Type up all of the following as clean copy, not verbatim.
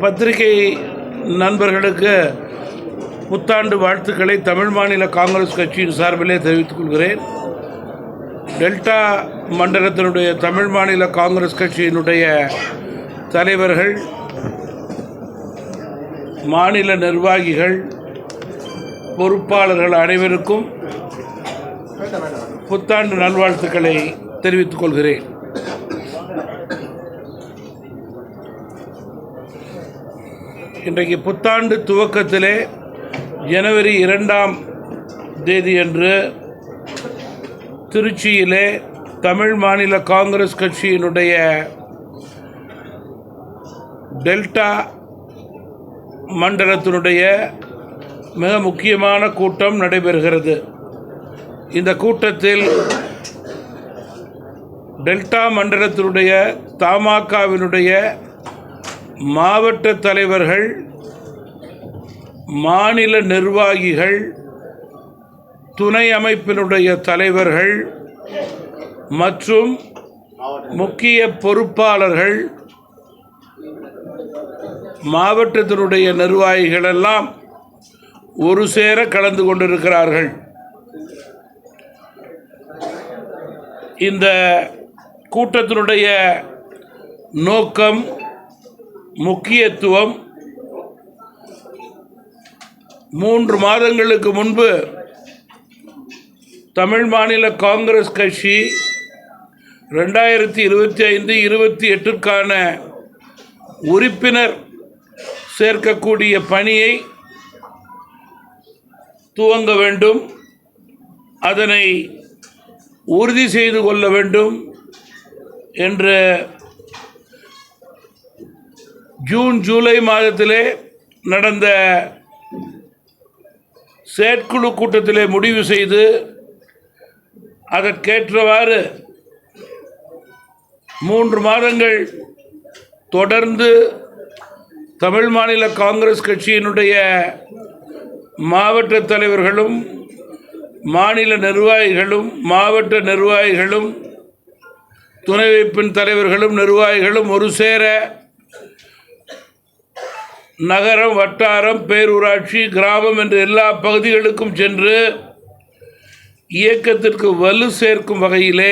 பத்திரிகை நண்பர்களுக்கு புத்தாண்டு வாழ்த்துக்களை தமிழ் மாநில காங்கிரஸ் கட்சியின் சார்பிலே தெரிவித்துக் கொள்கிறேன். டெல்டா மண்டலத்தினுடைய தமிழ் மாநில காங்கிரஸ் கட்சியினுடைய தலைவர்கள், மாநில நிர்வாகிகள், பொறுப்பாளர்கள் அனைவருக்கும் புத்தாண்டு நல்வாழ்த்துக்களை தெரிவித்துக் கொள்கிறேன். இன்றைக்கு புத்தாண்டு துவக்கத்திலே ஜனவரி 2ஆம் தேதியன்று திருச்சியிலே தமிழ் மாநில காங்கிரஸ் கட்சியினுடைய டெல்டா மண்டலத்தினுடைய மிக முக்கியமான கூட்டம் நடைபெறுகிறது. இந்த கூட்டத்தில் டெல்டா மண்டலத்தினுடைய தமாகவினுடைய மாவட்ட தலைவர்கள், மாநில நிர்வாகிகள், துணை அமைப்பினுடைய தலைவர்கள் மற்றும் முக்கிய பொறுப்பாளர்கள், மாவட்டத்தினுடைய நிர்வாகிகள் எல்லாம் ஒரு சேர கலந்து கொண்டிருக்கிறார்கள். இந்த கூட்டத்தினுடைய நோக்கம், முக்கியத்துவம், 3 மாதங்களுக்கு முன்பு தமிழ் மாநில காங்கிரஸ் கட்சி 2025-28க்கான உறுப்பினர் சேர்க்கக்கூடிய பணியை துவங்க வேண்டும், அதனை உறுதி செய்து கொள்ள வேண்டும் என்று ஜூன் ஜூலை மாதத்திலே நடந்த செயற்குழு கூட்டத்திலே முடிவு செய்து அதற்கேற்றவாறு 3 மாதங்கள் தொடர்ந்து தமிழ் மாநில காங்கிரஸ் கட்சியினுடைய மாவட்ட தலைவர்களும், மாநில நிர்வாகிகளும், மாவட்ட நிர்வாகிகளும், துணை வைப்பின் தலைவர்களும், நிர்வாகிகளும் ஒரு சேர நகரம், வட்டாரம், பேரூராட்சி, கிராமம் என்ற எல்லா பகுதிகளுக்கும் சென்று இயக்கத்திற்கு வலு சேர்க்கும் வகையிலே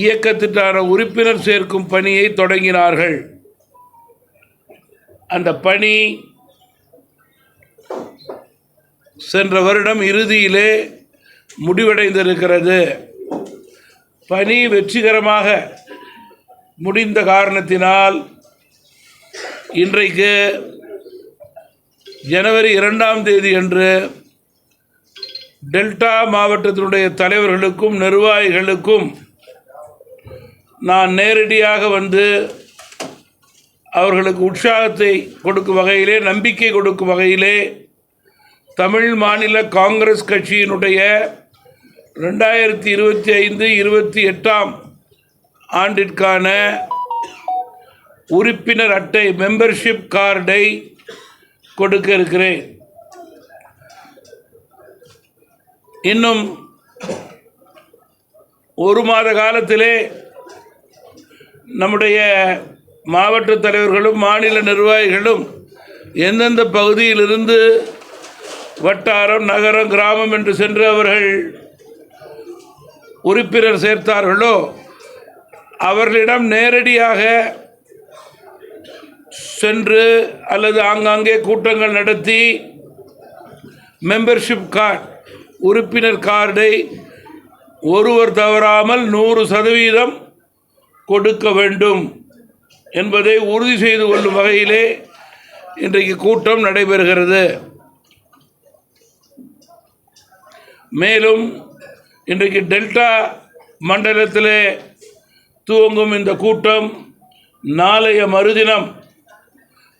இயக்கத்திற்கான உறுப்பினர் சேர்க்கும் பணியை தொடங்கினார்கள். அந்த பணி சென்ற வருடம் இறுதியிலே முடிவடைந்திருக்கிறது. பணி வெற்றிகரமாக முடிந்த காரணத்தினால் இன்றைக்கு ஜனவரி 2ஆம் தேதி அன்று டெல்டா மாவட்டத்தினுடைய தலைவர்களுக்கும் நிர்வாகிகளுக்கும் நான் நேரடியாக வந்து அவர்களுக்கு உற்சாகத்தை கொடுக்கும் வகையிலே, நம்பிக்கை கொடுக்கும் வகையிலே தமிழ் மாநில காங்கிரஸ் கட்சியினுடைய 2025-28ஆம் ஆண்டிற்கான உறுப்பினர் அட்டை, மெம்பர்ஷிப் கார்டை கொடுக்க இருக்கிறேன். இன்னும் 1 மாத காலத்திலே நம்முடைய மாவட்ட தலைவர்களும், மாநில நிர்வாகிகளும் எந்தெந்த பகுதியிலிருந்து வட்டாரம், நகரம், கிராமம் என்று சென்று அவர்கள் உறுப்பினர் சேர்த்தார்களோ அவர்களிடம் நேரடியாக சென்று அல்லது ஆங்காங்கே கூட்டங்கள் நடத்தி மெம்பர்ஷிப் கார்டு, உறுப்பினர் கார்டை ஒருவர் தவறாமல் 100% கொடுக்க வேண்டும் என்பதை உறுதி செய்து கொள்ளும் வகையிலே இன்றைக்கு கூட்டம் நடைபெறுகிறது. மேலும் இன்றைக்கு டெல்டா மண்டலத்திலே துவங்கும் இந்த கூட்டம் நாளைய மறுதினம்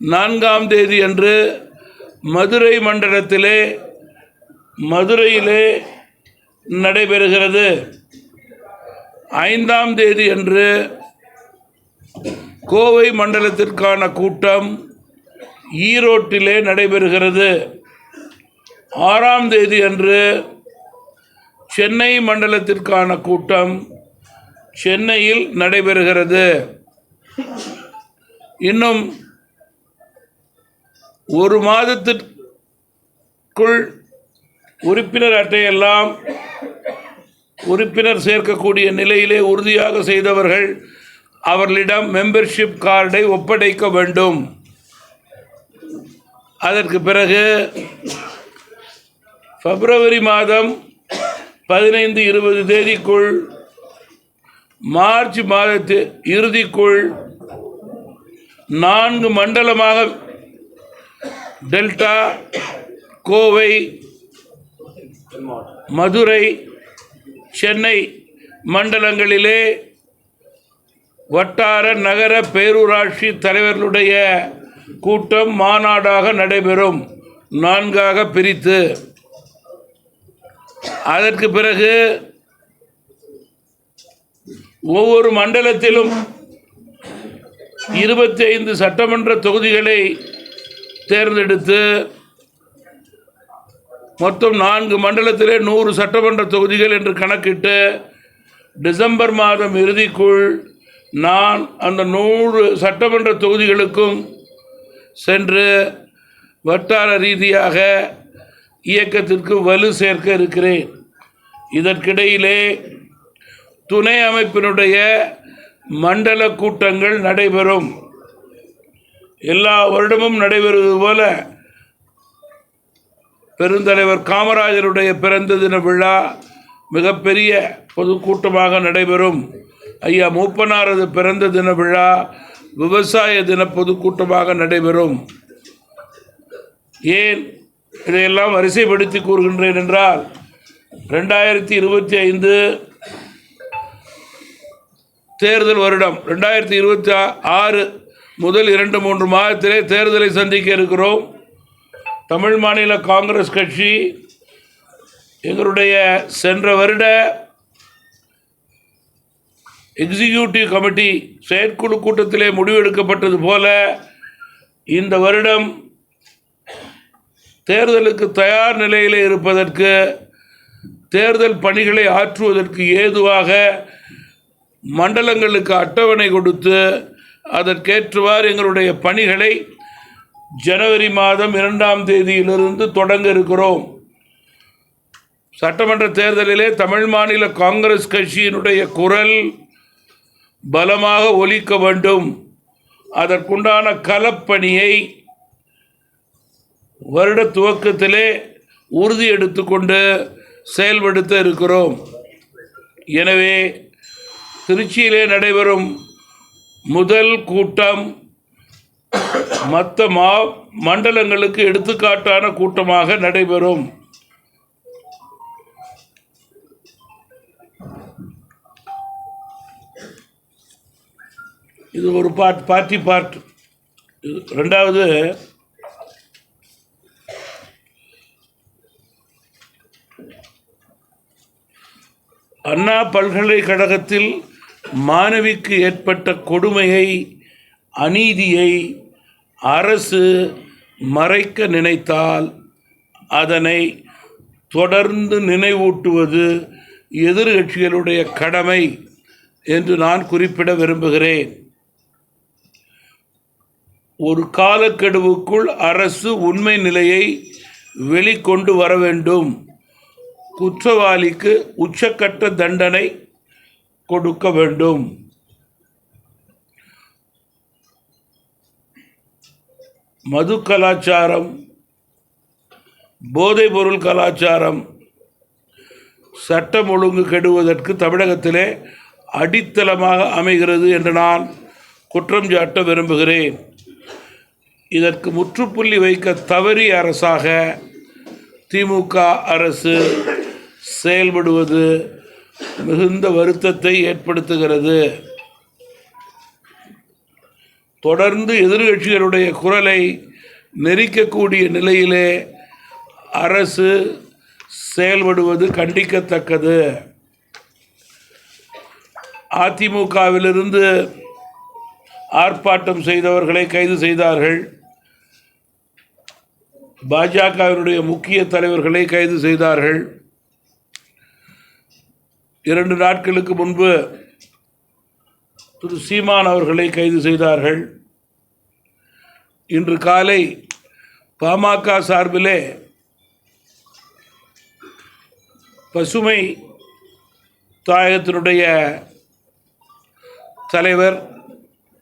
4ஆம் தேதி அன்று மதுரை மண்டலத்திலே, மதுரையிலே நடைபெறுகிறது. 5ஆம் தேதி அன்று கோவை மண்டலத்திற்கான கூட்டம் ஈரோட்டிலே நடைபெறுகிறது. 6ஆம் தேதி அன்று சென்னை மண்டலத்திற்கான கூட்டம் சென்னையில் நடைபெறுகிறது. இன்னும் ஒரு மாதத்திற்குள் உறுப்பினர் அட்டையெல்லாம் உறுப்பினர் சேர்க்கக்கூடிய நிலையிலே உறுதியாக செய்தவர்கள் அவர்களிடம் மெம்பர்ஷிப் கார்டை ஒப்படைக்க வேண்டும். அதற்கு பிறகு பிப்ரவரி மாதம் 15-20 தேதிக்குள் மார்ச் மாதத்து இறுதிக்குள் 4 மண்டலமாக டெல்டா, கோவை, மதுரை, சென்னை மண்டலங்களிலே வட்டார நகர பேரூராட்சி தலைவர்களுடைய கூட்டம் மாநாடாக நடைபெறும், 4ஆக பிரித்து. அதற்கு பிறகு ஒவ்வொரு மண்டலத்திலும் 25 சட்டமன்ற தொகுதிகளை தேர்ந்தெடுத்து மொத்தம் 4 மண்டலத்திலே 100 சட்டமன்ற தொகுதிகள் என்று கணக்கிட்டு டிசம்பர் மாதம் இறுதிக்குள் நான் அந்த 100 சட்டமன்ற தொகுதிகளுக்கும் சென்று வட்டார ரீதியாக இயக்கத்திற்கு வலு சேர்க்க இருக்கிறேன். இதற்கிடையிலே துணை அமைப்பினுடைய மண்டல கூட்டங்கள் நடைபெறும். எல்லா வருடமும் நடைபெறுவது போல பெருந்தலைவர் காமராஜருடைய பிறந்த தின விழா மிகப்பெரிய பொதுக்கூட்டமாக நடைபெறும். ஐயா மூப்பனாரது பிறந்த தின விழா விவசாய தின பொதுக்கூட்டமாக நடைபெறும். ஏன் இதையெல்லாம் வரிசைப்படுத்தி கூறுகின்றேன் என்றால் 2025 தேர்தல் வருடம் 2026 முதல் 2-3 மாதத்திலே தேர்தலை சந்திக்க இருக்கிறோம். தமிழ் மாநில காங்கிரஸ் கட்சி எங்களுடைய சென்ற வருட எக்ஸிக்யூட்டிவ் கமிட்டி செயற்குழு கூட்டத்திலே முடிவெடுக்கப்பட்டது போல இந்த வருடம் தேர்தலுக்கு தயார் நிலையில் இருப்பதற்கு, தேர்தல் பணிகளை ஆற்றுவதற்கு ஏதுவாக மண்டலங்களுக்கு அட்டவணை கொடுத்து அதற்கேற்றவாறு எங்களுடைய பணிகளை ஜனவரி மாதம் 2ஆம் தேதியிலிருந்து தொடங்க இருக்கிறோம். சட்டமன்ற தேர்தலிலே தமிழ் மாநில காங்கிரஸ் கட்சியினுடைய குரல் பலமாக ஒலிக்க வேண்டும். அதற்குண்டான களப்பணியை வருட துவக்கத்திலே உறுதி எடுத்துக்கொண்டு செயல்படுத்த இருக்கிறோம். எனவே திருச்சியிலே நடைபெறும் முதல் கூட்டம் மற்ற மண்டலங்களுக்கு எடுத்துக்காட்டான கூட்டமாக நடைபெறும். இது ஒரு பார்ட்டி பார்ட். ரெண்டாவது, அண்ணா பல்கலைக்கழகத்தில் மாணவிக்கு ஏற்பட்ட கொடுமையை, அநீதியை அரசு மறைக்க நினைத்தால் அதனை தொடர்ந்து நினைவூட்டுவது எதிர்கட்சிகளுடைய கடமை என்று நான் குறிப்பிட விரும்புகிறேன். ஒரு காலக்கெடுவுக்குள் அரசு உண்மை நிலையை வெளிக்கொண்டு வர வேண்டும். குற்றவாளிக்கு உச்சக்கட்ட தண்டனை கொடுக்க வேண்டும். மது கலாச்சாரம், போதைப்பொருள் கலாச்சாரம் சட்டம் ஒழுங்கு கெடுவதற்கு தமிழகத்திலே அடித்தளமாக அமைகிறது என்று நான் குற்றம் சாட்ட விரும்புகிறேன். இதற்கு முற்றுப்புள்ளி வைக்க தவறிய அரசாக திமுக அரசு செயல்படுவது மிகுந்த வருத்தத்தை ஏற்படுத்துகிறது. தொடர்ந்து எதிர்கட்சிகளுடைய குரலை நெரிக்கக்கூடிய நிலையிலே அரசு செயல்படுவது கண்டிக்கத்தக்கது. அதிமுகவிலிருந்து ஆர்ப்பாட்டம் செய்தவர்களை கைது செய்தார்கள். பாஜகவினுடைய முக்கிய தலைவர்களை கைது செய்தார்கள். 2 நாட்களுக்கு முன்பு திரு சீமான் அவர்களை கைது செய்தார்கள். இன்று காலை பாமக சார்பிலே பசுமை தாயகத்தினுடைய தலைவர்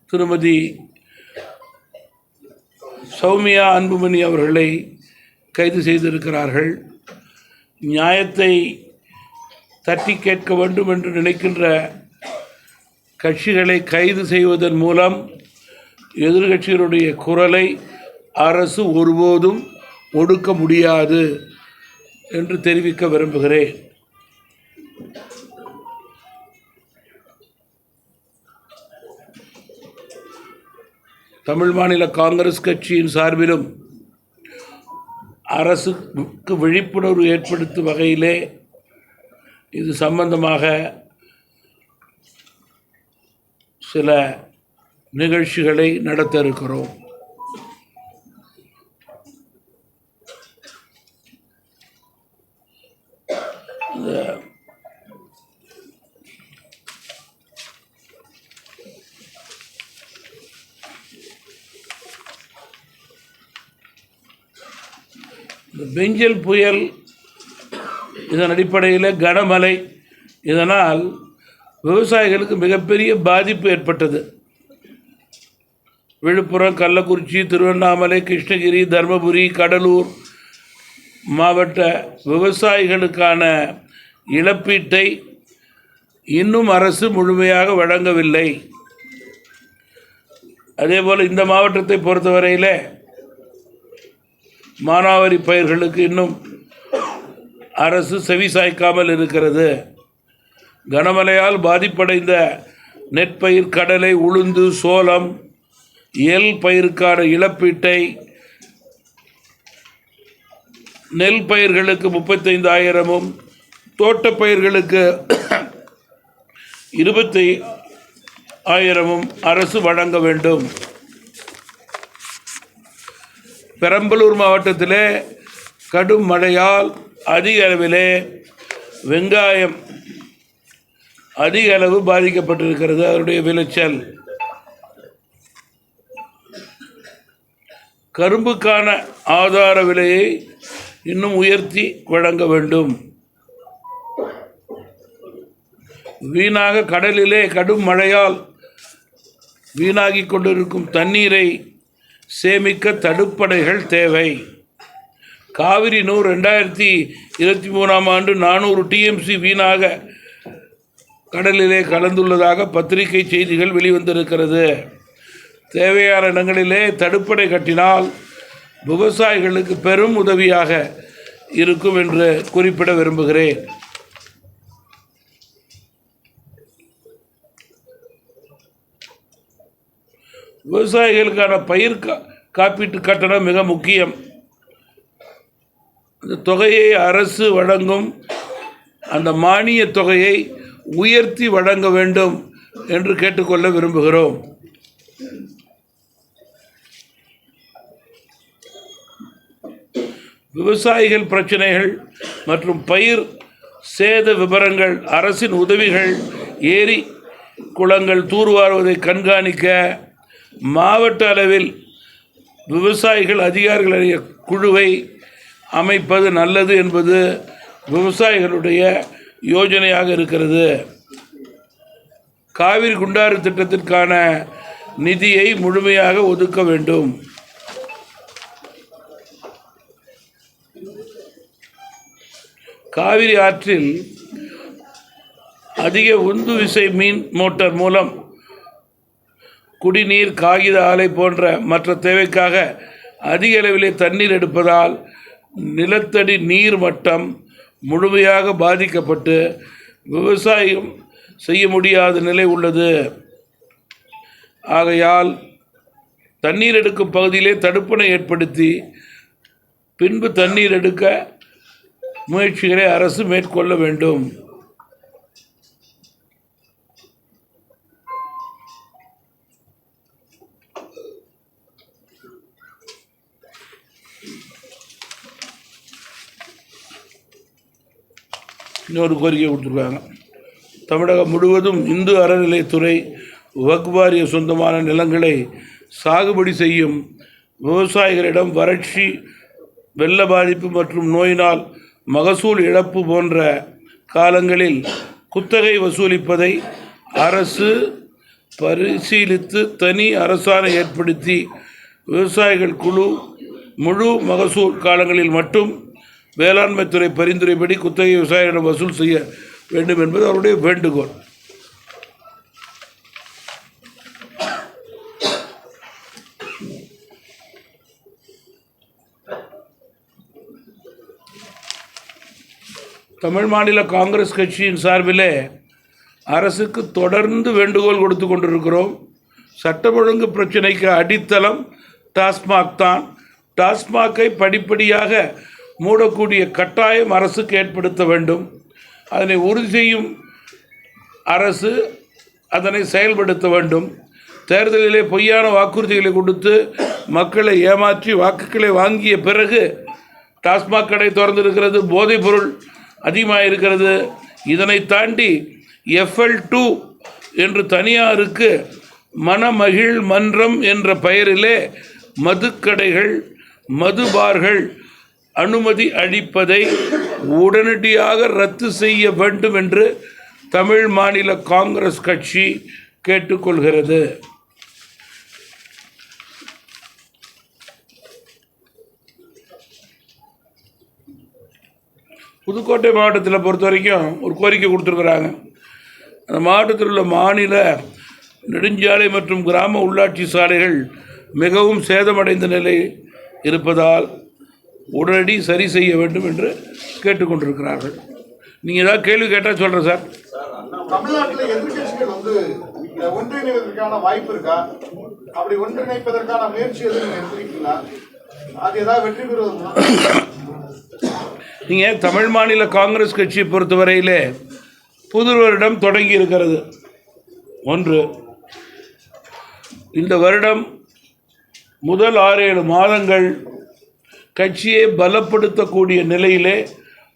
திருமதி சௌமியா அன்புமணி அவர்களை கைது செய்திருக்கிறார்கள். நியாயத்தை தட்டி கேட்க வேண்டும் என்று நினைக்கின்ற கட்சிகளை கைது செய்வதன் மூலம் எதிர்கட்சிகளுடைய குரலை அரசு ஒருபோதும் ஒடுக்க முடியாது என்று தெரிவிக்க விரும்புகிறேன். தமிழ் மாநில காங்கிரஸ் கட்சியின் சார்பிலும் அரசுக்கு விழிப்புணர்வு ஏற்படுத்தும் வகையிலே இது சம்பந்தமாக சில நிகழ்ச்சிகளை நடத்த இருக்கிறோம். இந்த பெஞ்சல் புயல் இதன் அடிப்படையில் கனமழை, இதனால் விவசாயிகளுக்கு மிகப்பெரிய பாதிப்பு ஏற்பட்டது. விழுப்புரம், கள்ளக்குறிச்சி, திருவண்ணாமலை, கிருஷ்ணகிரி, தருமபுரி, கடலூர் மாவட்ட விவசாயிகளுக்கான இழப்பீட்டை இன்னும் அரசு முழுமையாக வழங்கவில்லை. அதேபோல் இந்த மாவட்டத்தை பொறுத்தவரையில் மானாவாரி பயிர்களுக்கு இன்னும் அரசு செவிசாய்க்காமல் இருக்கிறது. கனமழையால் பாதிப்படைந்த நெற்பயிர், கடலை, உளுந்து, சோளம், எள் பயிருக்கான இழப்பீட்டை நெல் பயிர்களுக்கு 35,000 தோட்டப்பயிர்களுக்கு 25,000 அரசு வழங்க வேண்டும். பெரம்பலூர் மாவட்டத்திலே கடும் மழையால் அதிக அளவிலே வெங்காயம் அதிக அளவு பாதிக்கப்பட்டிருக்கிறது. அதனுடைய விளைச்சல், கரும்புக்கான ஆதார விலையை இன்னும் உயர்த்தி வழங்க வேண்டும். வீணாக கடலிலே கடும் மழையால் வீணாகி கொண்டிருக்கும் தண்ணீரை சேமிக்க தடுப்பணைகள் தேவை. காவிரி நீர் 2023ஆம் ஆண்டு 400 TMC வீணாக கடலிலே கலந்துள்ளதாக பத்திரிகை செய்திகள் வெளிவந்திருக்கிறது. தேவையான இடங்களிலே தடுப்பணை கட்டினால் விவசாயிகளுக்கு பெரும் உதவியாக இருக்கும் என்று குறிப்பிட விரும்புகிறேன். விவசாயிகளுக்கான பயிர் காப்பீட்டு கட்டணம் மிக முக்கியம். அந்த தொகையை அரசு வழங்கும் அந்த மானிய தொகையை உயர்த்தி வழங்க வேண்டும் என்று கேட்டுக்கொள்ள விரும்புகிறோம். விவசாயிகள் பிரச்சனைகள் மற்றும் பயிர் சேத விவரங்கள், அரசின் உதவிகள், ஏரி குளங்கள் தூர்வாருவதை கண்காணிக்க மாவட்ட அளவில் விவசாயிகள் அதிகாரிகளுடைய குழுவை அமைப்பது நல்லது என்பது விவசாயிகளுடைய யோஜனையாக இருக்கிறது. காவிரி குண்டாறு திட்டத்திற்கான நிதியை முழுமையாக ஒதுக்க வேண்டும். காவிரி ஆற்றில் அதிக உந்து விசை மீன் மோட்டார் மூலம் குடிநீர், காகித ஆலை போன்ற மற்ற தேவைக்காக அதிக அளவிலே தண்ணீர் எடுப்பதால் நிலத்தடி நீர் மட்டம் முழுமையாக பாதிக்கப்பட்டு விவசாயம் செய்ய முடியாத நிலை உள்ளது. ஆகையால் தண்ணீர் எடுக்கும் பகுதியிலே தடுப்பணை ஏற்படுத்தி பின்பு தண்ணீர் எடுக்க முயற்சிகளை அரசு மேற்கொள்ள வேண்டும். இன்னொரு கோரிக்கை கொடுத்துருக்காங்க. தமிழகம் முழுவதும் இந்து அறநிலைத்துறை வக்ஃப் வாரிய சொந்தமான நிலங்களை சாகுபடி செய்யும் விவசாயிகளிடம் வறட்சி, வெள்ள பாதிப்பு மற்றும் நோயினால் மகசூல் இழப்பு போன்ற காலங்களில் குத்தகை வசூலிப்பதை அரசு பரிசீலித்து தனி அரசாணை ஏற்படுத்தி விவசாயிகள் குழு முழு மகசூல் காலங்களில் மட்டும் வேளாண்மைத்துறை பரிந்துரைப்படி குத்தகை விவசாயிகளிடம் வசூல் செய்ய வேண்டும் என்பது அவருடைய வேண்டுகோள். தமிழ் மாநில காங்கிரஸ் கட்சியின் சார்பிலே அரசுக்கு தொடர்ந்து வேண்டுகோள் கொடுத்து கொண்டிருக்கிறோம். சட்டம் ஒழுங்கு பிரச்சனைக்கு அடித்தளம் டாஸ்மாக் தான். டாஸ்மாகை படிப்படியாக மூடக்கூடிய கட்டாயம் அரசுக்கு ஏற்படுத்த வேண்டும். அதனை உறுதி செய்யும் அரசு அதனை செயல்படுத்த வேண்டும். தேர்தலிலே பொய்யான வாக்குறுதிகளை கொடுத்து மக்களை ஏமாற்றி வாக்குகளை வாங்கிய பிறகு டாஸ்மாக் கடை திறந்திருக்கிறது, போதைப் பொருள் அதிகமாக இருக்கிறது. இதனை தாண்டி FL2 என்று தனியாருக்கு மனமகிழ் மன்றம் என்ற பெயரிலே மதுக்கடைகள், மதுபார்கள் அனுமதி அளிப்பதை உடனடியாக ரத்து செய்ய வேண்டும் என்று தமிழ் மாநில காங்கிரஸ் கட்சி கேட்டுக்கொள்கிறது. புதுக்கோட்டை மாவட்டத்தில் பொறுத்த வரைக்கும் ஒரு கோரிக்கை கொடுத்துருக்குறாங்க. அந்த மாவட்டத்தில் உள்ள மாநில நெடுஞ்சாலை மற்றும் கிராம உள்ளாட்சி சாலைகள் மிகவும் சேதமடைந்த நிலை இருப்பதால் உடனடி சரி செய்ய வேண்டும் என்று கேட்டுக்கொண்டிருக்கிறார்கள். நீங்கள் ஏதாவது கேள்வி கேட்டால் சொல்கிறேன் சார். தமிழ்நாட்டில் எதிர்கட்சிகள் ஒன்றிணைவதற்கான வாய்ப்பு இருக்கா? அப்படி ஒன்றிணைப்பதற்கான முயற்சி எதுவும் எடுத்திருக்கீங்களா? அது ஏதாவது வெற்றி பெறுவதுமா? நீங்கள் தமிழ் மாநில காங்கிரஸ் கட்சியை பொறுத்தவரையிலே புது வருடம் தொடங்கி இருக்கிறது. ஒன்று, இந்த வருடம் முதல் 6-7 மாதங்கள் கட்சியை பலப்படுத்தக்கூடிய நிலையிலே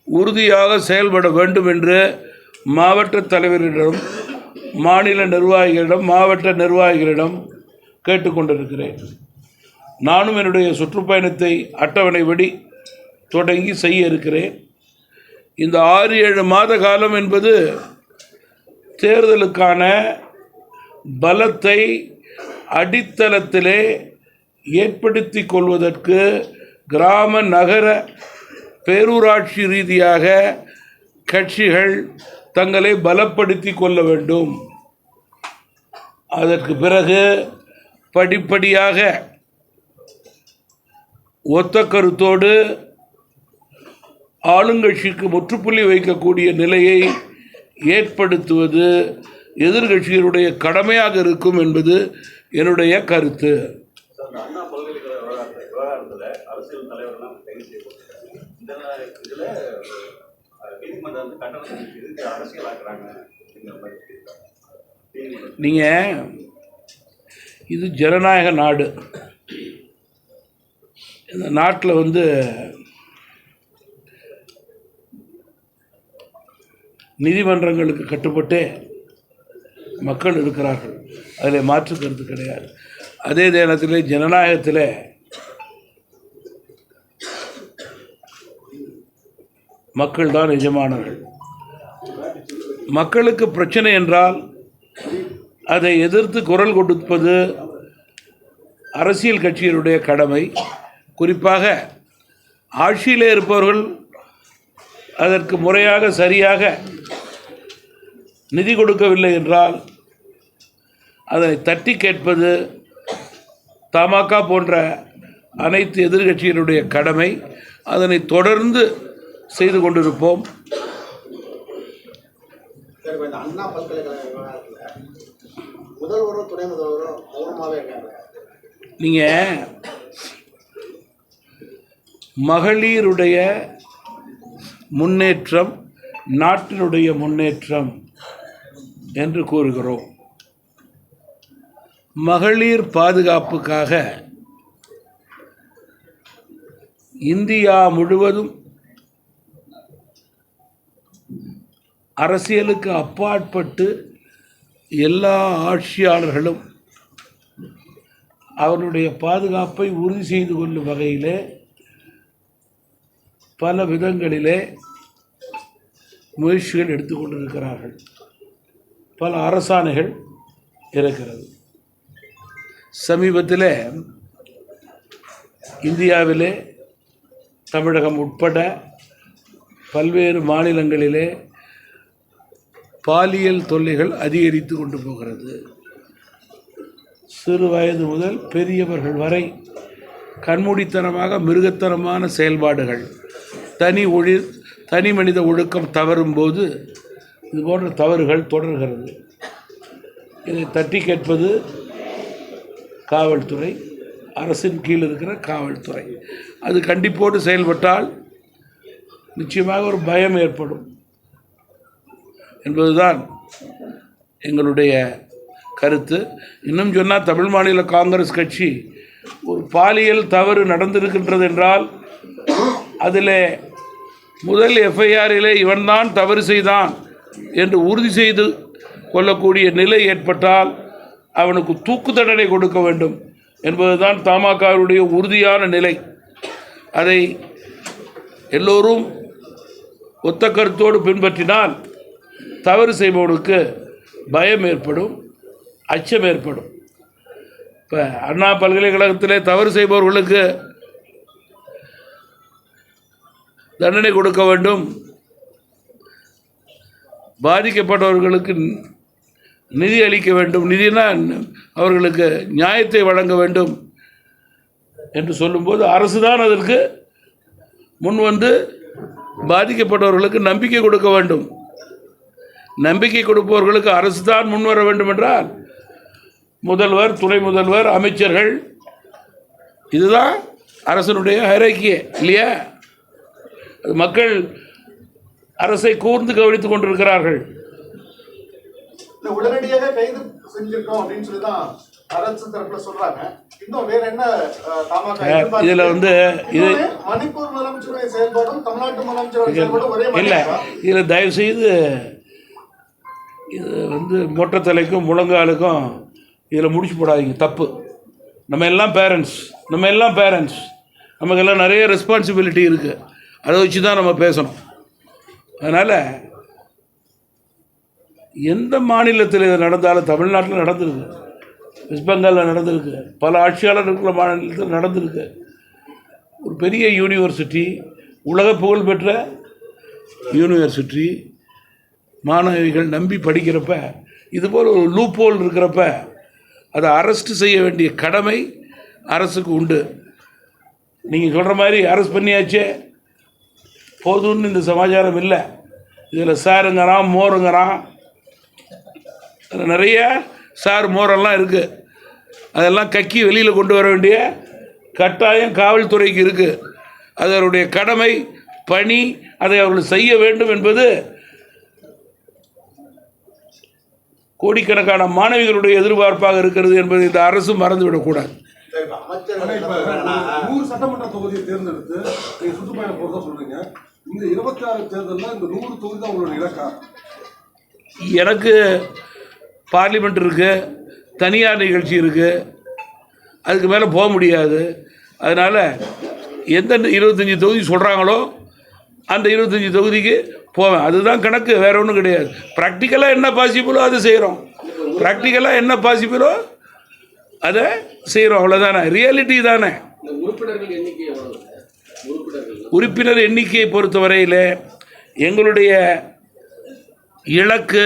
உறுதியாக செயல்பட வேண்டும் என்று மாவட்ட தலைவரிடம், மாநில நிர்வாகிகளிடம், மாவட்ட நிர்வாகிகளிடம் கேட்டுக்கொண்டிருக்கிறேன். நானும் என்னுடைய சுற்றுப்பயணத்தை அட்டவணைப்படி தொடங்கி செய்ய இருக்கிறேன். இந்த 6-7 மாத காலம் என்பது தேர்தலுக்கான பலத்தை அடித்தளத்திலே ஏற்படுத்தி கொள்வதற்கு கிராம நகர பேரூராட்சி ரீதியாக கட்சிகள் தங்களை பலப்படுத்தி கொள்ள வேண்டும். அதற்கு பிறகு படிப்படியாக ஒத்த கருத்தோடு ஆளுங்கட்சிக்கு முற்றுப்புள்ளி வைக்கக்கூடிய நிலையை ஏற்படுத்துவது எதிர்கட்சிகளுடைய கடமையாக இருக்கும் என்பது என்னுடைய கருத்து. நீங்கள் இது ஜனநாயக நாடு. இந்த நாட்டில் நீதிமன்றங்களுக்கு கட்டுப்பட்டு மக்கள் இருக்கிறார்கள். அதில் மாற்று கருத்து கிடையாது. அதே நேரத்தில் ஜனநாயகத்தில் மக்கள் தான் எஜமானர்கள். மக்களுக்கு பிரச்சனை என்றால் அதை எதிர்த்து குரல் கொடுப்பது அரசியல் கட்சிகளுடைய கடமை. குறிப்பாக ஆட்சியிலே இருப்பவர்கள் அதற்கு முறையாக சரியாக நிதி கொடுக்கவில்லை என்றால் அதை தட்டி கேட்பது தமாக போன்ற அனைத்து எதிர்கட்சிகளுடைய கடமை. அதனை தொடர்ந்து செய்து கொண்டிருப்போம். அண்ணா பல்கலைக்கழக முதல்வரும் துணை முதல்வரும் மௌனமாகவே இருக்காங்க. நீங்கள் மகளிருடைய முன்னேற்றம் நாட்டினுடைய முன்னேற்றம் என்று கூறுகிறோம். மகளிர் பாதுகாப்புக்காக இந்தியா முழுவதும் அரசியலுக்கு அப்பாற்பட்டு எல்லா ஆட்சியாளர்களும் அவருடைய பாதுகாப்பை உறுதி செய்து கொள்ளும் வகையிலே பல விதங்களிலே முயற்சிகள் எடுத்துக்கொண்டிருக்கிறார்கள். பல அரசாணைகள் இருக்கிறது. சமீபத்தில் இந்தியாவிலே தமிழகம் உட்பட பல்வேறு மாநிலங்களிலே பாலியல் தொல்லைகள் அதிகரித்து கொண்டு போகிறது. சிறு வயது முதல் பெரியவர்கள் வரை கண்மூடித்தனமாக மிருகத்தனமான செயல்பாடுகள், தனி மனித ஒழுக்கம் தவறும்போது இது போன்ற தவறுகள் தொடர்கிறது. இதை தட்டி கேட்பது காவல்துறை, அரசின் கீழ் இருக்கிற காவல்துறை. அது கண்டிப்போடு செயல்பட்டால் நிச்சயமாக ஒரு பயம் ஏற்படும் என்பதுதான் எங்களுடைய கருத்து. இன்னும் சொன்னால் தமிழ் மாநில காங்கிரஸ் கட்சி ஒரு பாலியல் தவறு நடந்திருக்கின்றது என்றால் அதில் முதல் எஃப்ஐஆரிலே இவன்தான் தவறு செய்தான் என்று உறுதி செய்து கொள்ளக்கூடிய நிலை ஏற்பட்டால் அவனுக்கு தூக்கு தண்டனை கொடுக்க வேண்டும் என்பதுதான் தமாகவுடைய உறுதியான நிலை. அதை எல்லோரும் ஒத்த கருத்தோடு பின்பற்றினால் தவறு செய்பவனுக்கு பயம் ஏற்படும், அச்சம் ஏற்படும். இப்போ அண்ணா பல்கலைக்கழகத்திலே தவறு செய்பவர்களுக்கு தண்டனை கொடுக்க வேண்டும், பாதிக்கப்பட்டவர்களுக்கு நிதி அளிக்க வேண்டும், நிதினா அவர்களுக்கு நியாயத்தை வழங்க வேண்டும் என்று சொல்லும்போது அரசு தான் அதற்கு முன் வந்து பாதிக்கப்பட்டவர்களுக்கு நம்பிக்கை கொடுக்க வேண்டும். நம்பிக்கை கொடுப்பவர்களுக்கு அரசு தான் முன் வர வேண்டும் என்றால் முதல்வர், துணை முதல்வர், அமைச்சர்கள், இதுதான் அரசனுடைய ஹைரார்க்கி இல்லையா? மக்கள் அரசை கூர்ந்து கவனித்துக் கொண்டிருக்கிறார்கள். உடனடியாக கைது செஞ்சிருக்கோம் அப்படின்னு சொல்லி தான் அரசு தரப்புல சொல்றாங்க. இன்னும் வேற என்ன இதுல வந்து இது மணிப்பூர் முதலமைச்சருடைய செயல்பாடும் தமிழ்நாட்டு முதலமைச்சருடைய செயல்பாடும் ஒரே இல்ல. இதுல தயவு செய்து இது வந்து மொட்டை தலைக்கும் முழங்காலுக்கும் இதில் முடிச்சு போடாதீங்க, தப்பு. நம்ம எல்லாம் பேரண்ட்ஸ், நமக்கெல்லாம் நிறைய ரெஸ்பான்சிபிலிட்டி இருக்குது. அதை வச்சு தான் நம்ம பேசணும். அதனால் எந்த மாநிலத்தில் இது நடந்தாலும், தமிழ்நாட்டில் நடந்திருக்கு, வெஸ்ட் பெங்காலில் நடந்திருக்கு, பல ஆட்சியாளர் இருக்கிற மாநிலத்தில் நடந்திருக்கு. ஒரு பெரிய யூனிவர்சிட்டி, உலக புகழ்பெற்ற யூனிவர்சிட்டி, மாணவிகள் நம்பி படிக்கிறப்ப இதுபோல் ஒரு லூப் ஹோல் இருக்கிறப்ப அதை அரெஸ்ட் செய்ய வேண்டிய கடமை அரசுக்கு உண்டு. நீங்கள் சொல்கிற மாதிரி அரெஸ்ட் பண்ணியாச்சே போதும்னு இந்த சமாச்சாரம் இல்லை. இதில் சாருங்கிறான், மோருங்கிறான், அதில் நிறைய சார் மோரெல்லாம் இருக்குது. அதெல்லாம் கக்கி வெளியில் கொண்டு வர வேண்டிய கட்டாயம் காவல்துறைக்கு இருக்குது. அது அவருடைய கடமை, பணி, அதை அவர்கள் செய்ய வேண்டும் என்பது கோடிக்கணக்கான மாணவிகளுடைய எதிர்பார்ப்பாக இருக்கிறது என்பதை இந்த அரசு மறந்துவிடக்கூடாது. 100 சட்டமன்ற தொகுதியை தேர்ந்தெடுத்து நீங்க சுற்றுப்பயணம் போறதா சொல்றீங்க. இந்த 26 தேர்தலில் இந்த 100 தொகுதி தான் உங்களோட இலக்கா? எனக்கு பார்லிமெண்ட் இருக்குது, தனியார் நிகழ்ச்சி இருக்குது, அதுக்கு மேலே போக முடியாது. அதனால் எந்த 25 தொகுதி சொல்கிறாங்களோ அந்த 25 தொகுதிக்கு போவேன். அதுதான் கணக்கு, வேற ஒன்றும் கிடையாது. ப்ராக்டிக்கலாக என்ன பாசிபிளோ அதை செய்கிறோம், ப்ராக்டிக்கலாக என்ன பாசிபிளோ அதை செய்கிறோம், அவ்வளோதானே. ரியாலிட்டி தானே. உறுப்பினர் எண்ணிக்கையை பொறுத்தவரையில் எங்களுடைய இலக்கு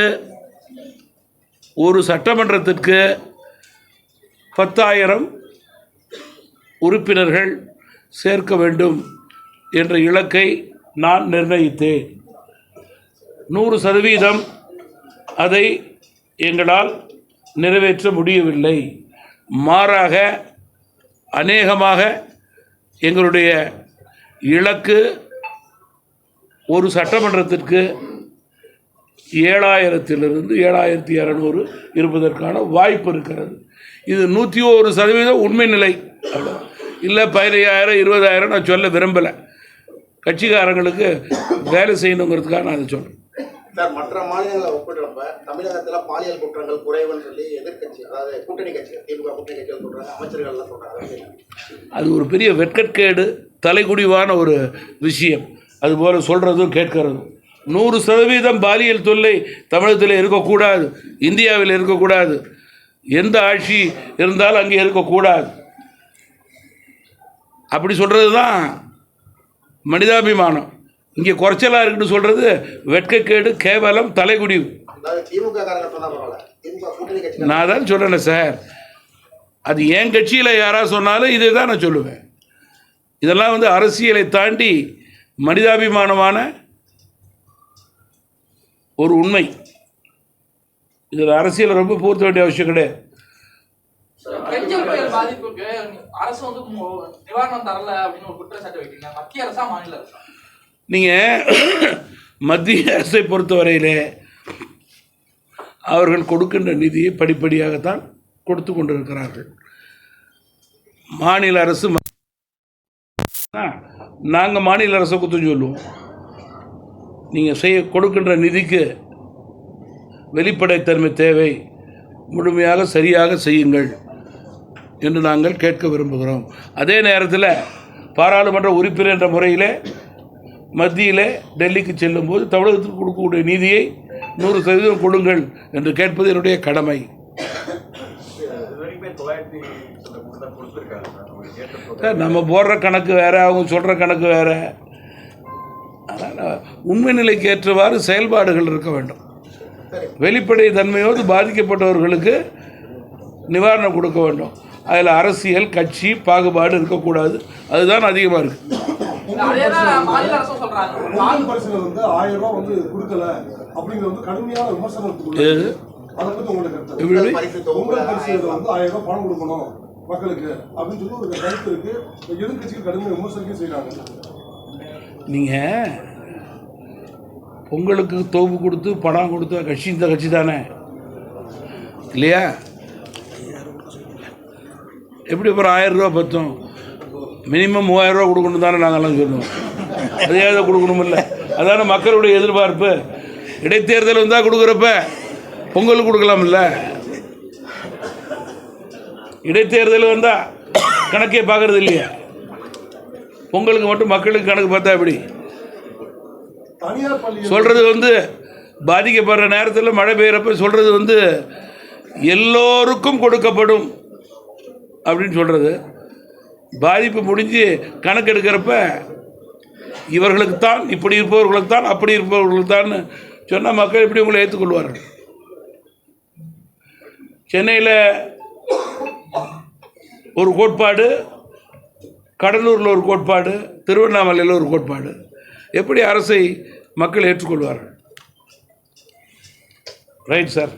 ஒரு சட்டமன்றத்திற்கு 10,000 உறுப்பினர்கள் சேர்க்க வேண்டும் என்ற இலக்கை நான் நிர்ணயித்தேன். 100% அதை எங்களால் நிறைவேற்ற முடியவில்லை. மாறாக அநேகமாக எங்களுடைய இலக்கு ஒரு சட்டமன்றத்திற்கு 7,000 7,200 இருப்பதற்கான வாய்ப்பு இருக்கிறது. இது 101% உண்மை நிலை. இல்லை 15,000 20,000 நான் சொல்ல விரும்பலை. கட்சிக்காரங்களுக்கு வேலை செய்யணுங்கிறதுக்காக நான் அதை சொல்கிறேன். சார், மற்ற மாநிலங்களை ஒப்பிடுறப்ப தமிழகத்துல பாலியல் குற்றங்கள் குறைவுன்னு சொல்லி எதிர்க்கட்சி, அதாவது கூட்டணி கட்சிகள், திமுக கூட்டணி கட்சிகள் சொல்றாங்க, அமைச்சர்கள் எல்லாம் சொல்றாங்க. அது ஒரு பெரிய வெட்கக்கேடு, தலைகுடிவான ஒரு விஷயம். அதுபோல் சொல்கிறதும் கேட்கறதும். 100% பாலியல் தொல்லை தமிழகத்தில் இருக்கக்கூடாது, இந்தியாவில் இருக்கக்கூடாது, எந்த ஆட்சி இருந்தாலும் அங்கே இருக்கக்கூடாது. அப்படி சொல்கிறது தான் மனிதாபிமானம். இங்கே குறைச்சலாக இருக்குன்னு சொல்கிறது வெட்கக்கேடு, கேவலம், தலைகுடிவு. நான் தான் சொல்கிறேன்ல சார், அது என் கட்சியில் யாராவது சொன்னாலும் இதை தான் நான் சொல்லுவேன். இதெல்லாம் வந்து அரசியலை தாண்டி மனிதாபிமானமான ஒரு உண்மை. இதில் அரசியலை ரொம்ப பூர்த்த வேண்டிய அவசியம் கிடையாது. கெஞ்சல் புயல் பாதிப்புக்கு அரசு வந்து நிவாரணம் தரல அப்படின்னு ஒரு குற்றச்சாட்டு வைக்கிறீங்க. மத்திய அரசா மாநில அரசா? நீங்கள் மத்திய அரசை பொறுத்தவரையிலே அவர்கள் கொடுக்கின்ற நிதியை படிப்படியாகத்தான் கொடுத்து கொண்டிருக்கிறார்கள். மாநில அரசு நாங்கள் மாநில அரசை குற்றம் சொல்லுவோம். நீங்கள் கொடுக்கின்ற நிதிக்கு வெளிப்படைத்தன்மை தேவை, முழுமையாக சரியாக செய்யுங்கள் என்று நாங்கள் கேட்க விரும்புகிறோம். அதே நேரத்தில் பாராளுமன்ற உறுப்பினர் என்ற முறையில் மத்தியில் டெல்லிக்கு செல்லும்போது தமிழகத்துக்கு கொடுக்கக்கூடிய நீதியை 100% கொடுங்கள் என்று கேட்பது என்னுடைய கடமை. நம்ம போடுற கணக்கு வேறு, அவங்க சொல்கிற கணக்கு வேறு. அதனால் உண்மை நிலைக்கு ஏற்றவாறு செயல்பாடுகள் இருக்க வேண்டும். வெளிப்படை தன்மையோடு பாதிக்கப்பட்டவர்களுக்கு நிவாரணம் கொடுக்க வேண்டும். அதில் அரசியல் கட்சி பாகுபாடு இருக்கக்கூடாது. அதுதான் அதிகமாக இருக்குது. கடுமையான விமர்சனம் மக்களுக்கு அப்படின்னு சொல்லி ஒரு கருத்து இருக்கு. எதிர்கட்சிகள் கடுமையாக விமர்சனம் செய்யறாங்க. நீங்கள் பொங்கலுக்கு தோப்பு கொடுத்து பணம் கொடுத்த கட்சி இந்த கட்சி தானே இல்லையா? எப்படி அப்புறம் 1000 ரூபா பத்தும்? மினிமம் 3000 ரூபா கொடுக்கணும் தானே நாங்கள்லாம் சொல்லுவோம். அதே தான் கொடுக்கணும் இல்லை? அதான மக்களுடைய எதிர்பார்ப்பு. இடைத்தேர்தல் வந்தால் கொடுக்குறப்ப பொங்கலுக்கு கொடுக்கலாம்ல. இடைத்தேர்தல் வந்தால் கணக்கே பார்க்கறது இல்லையா? பொங்கலுக்கு மட்டும் மக்களுக்கு கணக்கு பார்த்தா எப்படி சொல்கிறது? வந்து பாதிக்கப்படுற நேரத்தில் மழை பெய்கிறப்ப சொல்கிறது வந்து எல்லோருக்கும் கொடுக்கப்படும் அப்படின்னு சொல்கிறது. பாதிப்பு முடிஞ்சு கணக்கு எடுக்கிறப்ப இவர்களுக்குத்தான், இப்படி இருப்பவர்களுக்குத்தான், அப்படி இருப்பவர்களுக்குத்தான் சொன்னால் மக்கள் எப்படி உங்களை ஏற்றுக்கொள்வார்கள்? சென்னையில் ஒரு கோட்பாடு, கடலூரில் ஒரு கோட்பாடு, திருவண்ணாமலையில் ஒரு கோட்பாடு. எப்படி அரசை மக்கள் ஏற்றுக்கொள்வார்கள்? Right sir.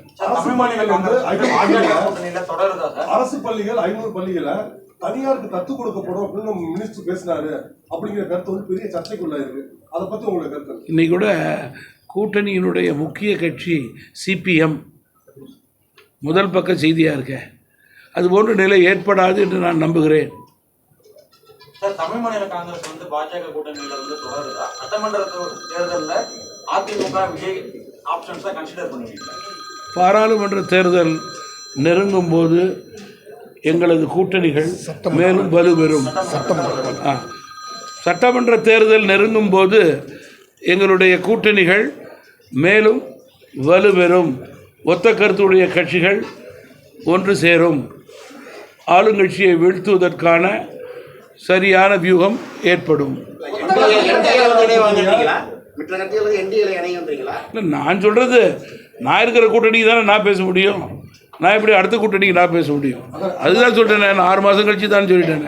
அரசு பள்ளிகள் 500 பள்ளிகளை தனியாருக்கு தத்து கொடுக்கப்படும் அப்படின்னு மினிஸ்டர் பேசினாரு அப்படிங்கிற கருத்து வந்து பெரிய சர்ச்சைக்குள்ள இருக்கு. அதை பத்தி உங்களுடைய கருத்து? இன்னைக்கு கூட கூட்டணியினுடைய முக்கிய கட்சி சிபிஎம் முதல் பக்க செய்தியாக இருக்க. அதுபோன்ற நிலை ஏற்படாது என்று நான் நம்புகிறேன். தமிழ் மாநில காங்கிரஸ் வந்து பாஜக கூட்டணியில வந்து தொடருதா? சட்டமன்ற தேர்தலில் அதிமுக விஜய் ஆப்ஷன்ஸா கன்சிடர் பண்ணிருக்கீங்க? பாராளுமன்ற தேர்தல் நெருங்கும் போது எங்களது கூட்டணிகள் மேலும் வலுப்பெறும். சட்டமன்ற தேர்தல் நெருங்கும் போது எங்களுடைய கூட்டணிகள் மேலும் வலுப்பெறும். ஒத்த கருத்துடைய கட்சிகள் ஒன்று சேரும். ஆளுங்கட்சியை வீழ்த்துவதற்கான சரியான வியூகம் ஏற்படும். நான் சொல்கிறது, நான் இருக்கிற கூட்டணிக்கு தானே நான் பேச முடியும். நான் எப்படி அடுத்த கூட்டணிக்கு நான் பேச முடியும்? அதுதான் சொல்லிட்டேன். நான் 6 மாதம் கழிச்சு தான் சொல்லிட்டேன்.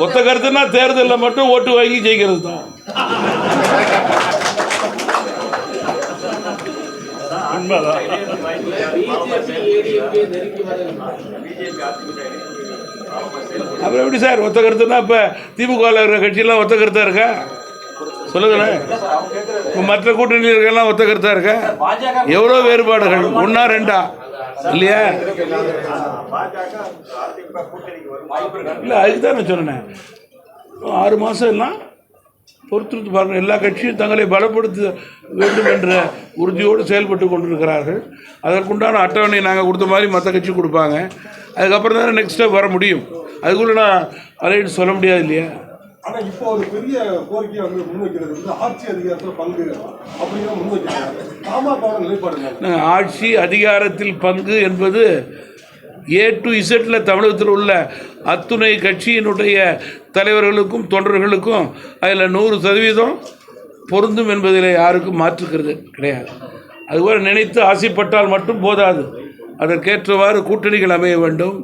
ஒத்த கருத்துனா தேர்தலில் மட்டும் ஓட்டு வாங்கி ஜெயிக்கிறது தான். அப்புறம் எப்படி சார் ஒத்த கருத்துனா? இப்போ திமுக இருக்கிற கட்சியெல்லாம் ஒத்த கருத்தாக இருக்கா? சொல்லுங்களேன். இப்போ மற்ற கூட்டணியில் இருக்கலாம் ஒத்த கருத்தாக இருக்கா? எவ்வளோ வேறுபாடுகள், 1 2 இல்லையா? இல்லை, அதுக்கு தான் நான் சொன்னேன். 6 மாதம் எல்லாம் பொறுத்திருந்து பாருங்கள். எல்லா கட்சியும் தங்களை பலப்படுத்த வேண்டும் என்ற உறுதியோடு செயல்பட்டு கொண்டிருக்கிறார்கள். அதற்குண்டான அட்டவணை நாங்கள் கொடுத்த மாதிரி மற்ற கட்சி கொடுப்பாங்க. அதுக்கப்புறம் தானே நெக்ஸ்ட் ஸ்டெப் வர முடியும். அதுக்குள்ளே நான் அலைன்னு சொல்ல முடியாது இல்லையா? ஆனா இப்போ ஒரு பெரிய கோரிக்கையை வந்து முன்வைக்கிறது வந்து ஆட்சி அதிகாரத்தில் பங்கு அப்படிங்கிற முன்வைக்கிறாங்க. பாமக நிலைப்பாடு ஆட்சி அதிகாரத்தில் பங்கு என்பது A to Z தமிழகத்தில் உள்ள அத்துணை கட்சியினுடைய தலைவர்களுக்கும் தொண்டர்களுக்கும் அதில் 100% பொருந்தும் என்பதில் யாருக்கும் மாற்றுக்கிறது கிடையாது. அதுபோல் நினைத்து ஆசைப்பட்டால் மட்டும் போதாது, அதற்கேற்றவாறு கூட்டணிகள் அமைய வேண்டும்.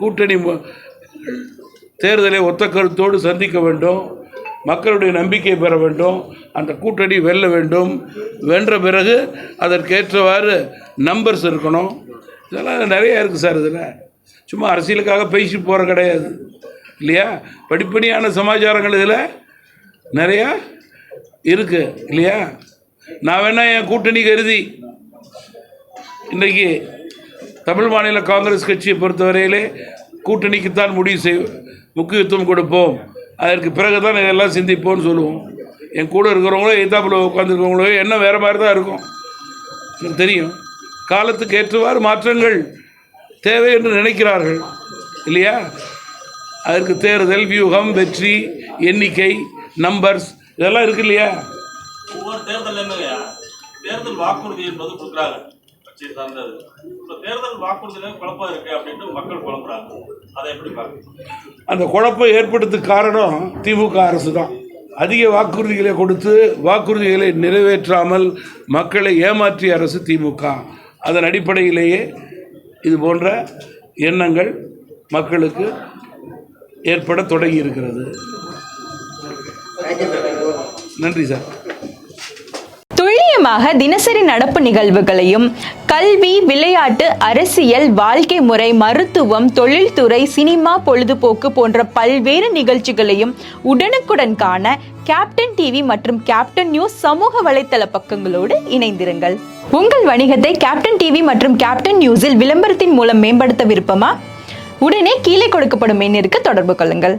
கூட்டணி தேர்தலை ஒத்த கருத்தோடு சந்திக்க வேண்டும். மக்களுடைய நம்பிக்கை பெற வேண்டும். அந்த கூட்டணி வெல்ல வேண்டும். வென்ற பிறகு அதற்கேற்றவாறு நம்பர்ஸ் இருக்கணும். இதெல்லாம் நிறையா இருக்குது சார். இதில் சும்மா அரசியலுக்காக பேசி போகிற கிடையாது இல்லையா? படிப்படியான சமாச்சாரங்கள் இதில் நிறையா இருக்குது இல்லையா? நான் வேணா என் கூட்டணி கருதி இன்றைக்கி தமிழ் மாநில காங்கிரஸ் கட்சியை பொறுத்தவரையிலே கூட்டணிக்குத்தான் முக்கியத்துவம் கொடுப்போம், அதற்கு பிறகு தான் இதெல்லாம் சிந்திப்போம்னு சொல்லுவோம். என் கூட இருக்கிறவங்களோ எத்தாப்பில் உட்காந்துருக்கவங்களோ என்ன வேறு மாதிரி தான் இருக்கும். எனக்கு தெரியும். காலத்துக்கு ஏற்றவாறு மாற்றங்கள் தேவை என்று நினைக்கிறார்கள் இல்லையா? அதற்கு தேர்தல் வியூகம், வெற்றி, எண்ணிக்கை, நம்பர்ஸ் இதெல்லாம் இருக்கு இல்லையா? ஒவ்வொரு தேர்தலுமே தேர்தல் வாக்குறுதி என்பது கொடுக்குறாங்க கட்சி சார்ந்தது. இப்போ தேர்தல் வாக்குறுதியில குழப்பம் இருக்கு அப்படின்ட்டு மக்கள் குழம்புறாங்க. அதை எப்படி பார்க்க? அந்த குழப்பம் ஏற்படுறதுக்கு காரணம் திமுக அரசு தான். அதிக வாக்குறுதிகளை கொடுத்து வாக்குறுதிகளை நிறைவேற்றாமல் மக்களை ஏமாற்றிய அரசு திமுக. அதன் அடிப்படையிலேயே இது போன்ற எண்ணங்கள் மக்களுக்கு ஏற்பட தொடங்கி இருக்கிறது. நன்றி சார். துல்லியமாக தினசரி நடப்பு நிகழ்வுகளையும் கல்வி, விளையாட்டு, அரசியல், வாழ்க்கை முறை, மருத்துவம், தொழில்துறை, சினிமா, பொழுதுபோக்கு போன்ற பல்வேறு நிகழ்ச்சிகளையும் உடனுக்குடன் காண கேப்டன் டிவி மற்றும் கேப்டன் நியூஸ் சமூக வலைத்தள பக்கங்களோடு இணைந்திருங்கள். உங்கள் வணிகத்தை கேப்டன் டிவி மற்றும் கேப்டன் நியூஸில் விளம்பரத்தின் மூலம் மேம்படுத்த விருப்பமா? உடனே கீழே கொடுக்கப்படும் எண்ணிற்கு தொடர்பு கொள்ளுங்கள்.